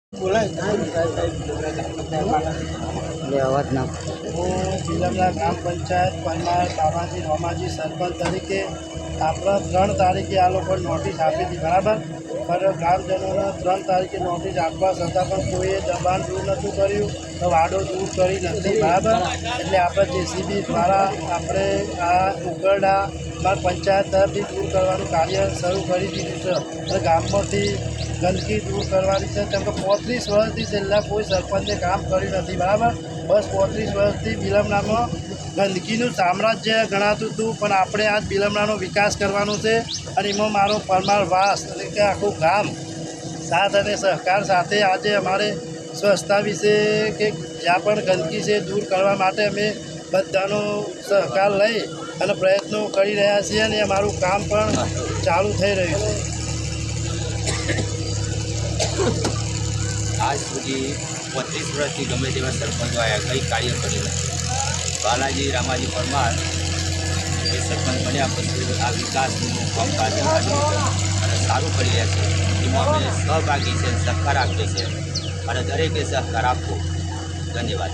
અવાજ ના હું બિલમના ગ્રામ પંચાયત પરમાર બાબાજી રોમાજી સરપંચ તરીકે આપણા 3 તારીખે આ લોકો નોટિસ આપી હતી, બરાબર. પણ ગ્રામજનોને 3 તારીખે નોટિસ આપવા છતાં પણ કોઈએ દબાણ દૂર નહોતું કર્યું, તો વાડો દૂર કરી નથી, બરાબર. એટલે આપણે જેસીબી દ્વારા આપણે આ ઉકરડા પંચાયત તરફથી દૂર કરવાનું કાર્ય શરૂ કરી દીધું છે. અને ગામમાંથી ગંદકી દૂર કરવાની છે, કેમ કે 35 વર્ષથી છેલ્લા કોઈ સરપંચે કામ કર્યું નથી, બરાબર. બસ 35 વર્ષથી બિલમણામાં ગંદકીનું સામ્રાજ્ય ગણાતું હતું, પણ આપણે આજ બિલમણાનો વિકાસ કરવાનો છે. અને એમાં મારો પરમાર વાસ એટલે કે આખું ગામ સાથ અને સહકાર સાથે આજે અમારે સ્વચ્છતા વિશે કે જ્યાં પણ ગંદકી છે દૂર કરવા માટે અમે બધાનો સહકાર લઈ અને પ્રયત્નો કરી રહ્યા છીએ, અને અમારું કામ પણ ચાલુ થઈ રહ્યું છે. આજ સુધી 35 વર્ષથી ગમે તેવા સરપંચો આવ્યા, કંઈ કાર્ય કર્યું નથી. બાલાજી રામાજી પરમાર એ સરપંચ બન્યા પછી આ વિકાસનું કામકાજ અને સારું કરી રહ્યા છે. એમાં અમે સહભાગી છે, સહકાર આપીએ છીએ અને દરેકે સહકાર આપવો. ધન્યવાદ.